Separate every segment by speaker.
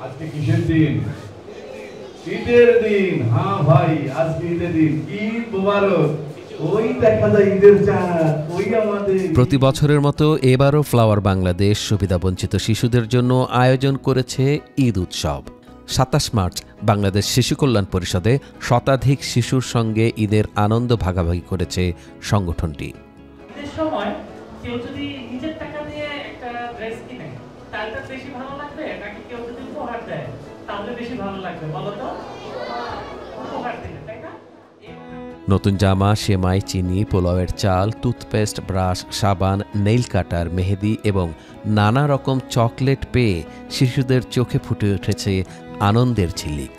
Speaker 1: আজকে কিসের দিন? ঈদের দিন। হ্যাঁ ভাই, আজকে ঈদের দিন। ঈদ মোবারক। ওই দেখা যায় ঈদের চাঁদ, ওই আমাদের।
Speaker 2: প্রতি বছরের মতো এবারও ফ্লাওয়ার বাংলাদেশ সুবিধাবঞ্চিত শিশুদের জন্য আয়োজন করেছে ঈদ উৎসব। ২৭ মার্চ বাংলাদেশ শিশু কল্যাণ পরিষদে শতাধিক শিশুর সঙ্গে ঈদের আনন্দ ভাগাভাগি করেছে সংগঠনটি।
Speaker 3: ঈদের সময় কেউ যদি নিজের টাকা দিয়ে একটা ড্রেস কিনে, তাহলে বেশি ভালো লাগবে নাকি কেউ যদি উপহার দেয় তাহলে বেশি ভালো লাগবে? বলো তো, উপহার দিলে, তাই না?
Speaker 2: নতুন জামা, সেমাই, চিনি, পোলাওয়ের চাল, টুথপেস্ট, ব্রাশ, সাবান, নেইল কাটার, মেহেদি এবং নানা রকম চকলেট পেয়ে শিশুদের চোখে ফুটে উঠেছে আনন্দের ঝিলিক।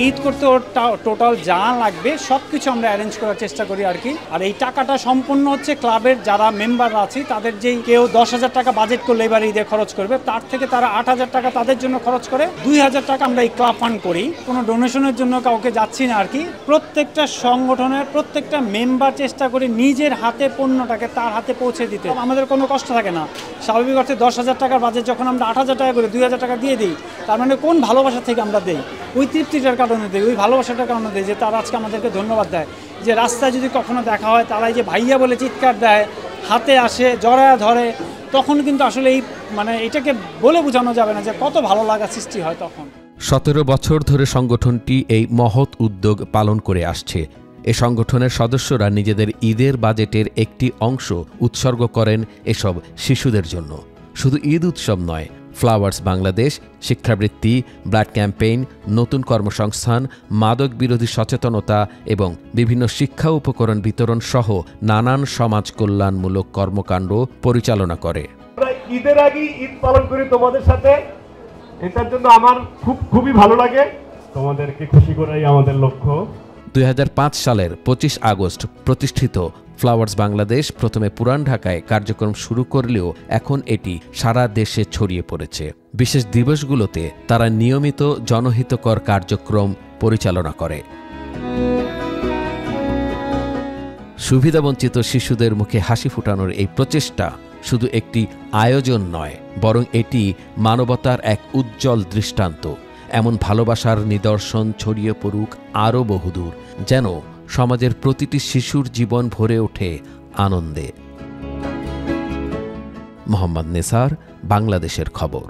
Speaker 4: ঈদ করতে ওর টোটাল যা লাগবে সব কিছু আমরা অ্যারেঞ্জ করার চেষ্টা করি আর কি। আর এই টাকাটা সম্পূর্ণ হচ্ছে ক্লাবের যারা মেম্বাররা আছে তাদের, যেই কেউ ১০,০০০ টাকা বাজেট করলে এবার ঈদে খরচ করবে, তার থেকে তারা ৮,০০০ টাকা তাদের জন্য খরচ করে, ২,০০০ টাকা আমরা এই ক্লাব ফান্ড করি। কোনো ডোনেশনের জন্য কাউকে যাচ্ছি না আর কি। প্রত্যেকটা সংগঠনের প্রত্যেকটা মেম্বার চেষ্টা করি নিজের হাতে পণ্যটাকে তার হাতে পৌঁছে দিতে। আমাদের কোনো কষ্ট থাকে না। স্বাভাবিক অর্থে ১০,০০০ টাকার বাজেট যখন আমরা ৮,০০০ টাকা করে ২,০০০ টাকা দিয়ে দিই, তার মানে কোন ভালোবাসা থেকে আমরা দিই, ওই তৃপ্তিটার কারণে দিই, ওই ভালোবাসাটার কারণে দিই যে তারা আজকে আমাদেরকে ধন্যবাদ দেয়। যে রাস্তায় যদি কখনো দেখা হয় তারাই যে ভাইয়া বলে চিৎকার দেয়, হাতে আসে, জড়ায়া ধরে, তখন কিন্তু আসলে এই এটাকে বলে বোঝানো যাবে না যে কত ভালো লাগা সৃষ্টি হয় তখন।
Speaker 2: ১৭ বছর ধরে সংগঠনটি এই মহৎ উদ্যোগ পালন করে আসছে। এ সংগঠনের সদস্যরা নিজেদের ঈদের বাজেটের একটি অংশ উৎসর্গ করেন এসব শিশুদের জন্য। শুধু ঈদ উৎসব নয়, ফ্লাওয়ার্স বাংলাদেশ, শিক্ষাবৃত্তি, ব্লাড ক্যাম্পেইন, নতুন কর্মসংস্থান, মাদক বিরোধী সচেতনতা এবং বিভিন্ন শিক্ষা উপকরণ বিতরণ সহ নানান সমাজ কল্যাণমূলক কর্মকাণ্ড পরিচালনা করে।
Speaker 5: ঈদের আগে ঈদ পালন করি তোমাদের সাথে, এটার জন্য আমার খুবই ভালো লাগে। তোমাদেরকে খুশি করাই আমাদের লক্ষ্য।
Speaker 2: ২০০৫ সালের ২৫ আগস্ট প্রতিষ্ঠিত ফ্লাওয়ার্স বাংলাদেশ প্রথমে পুরান ঢাকায় কার্যক্রম শুরু করলেও এখন এটি সারা দেশে ছড়িয়ে পড়েছে। বিশেষ দিবসগুলোতে তারা নিয়মিত জনহিতকর কার্যক্রম পরিচালনা করে। সুবিধাবঞ্চিত শিশুদের মুখে হাসি ফোটানোর এই প্রচেষ্টা শুধু একটি আয়োজন নয়, বরং এটি মানবতার এক উজ্জ্বল দৃষ্টান্ত। এমন ভালোবাসার নিদর্শন ছড়িয়ে পড়ুক আরও বহুদূর, যেন সমাজের প্রতিটি শিশুর জীবন ভরে ওঠে আনন্দে। মোহাম্মদ নেসার, বাংলাদেশের খবর।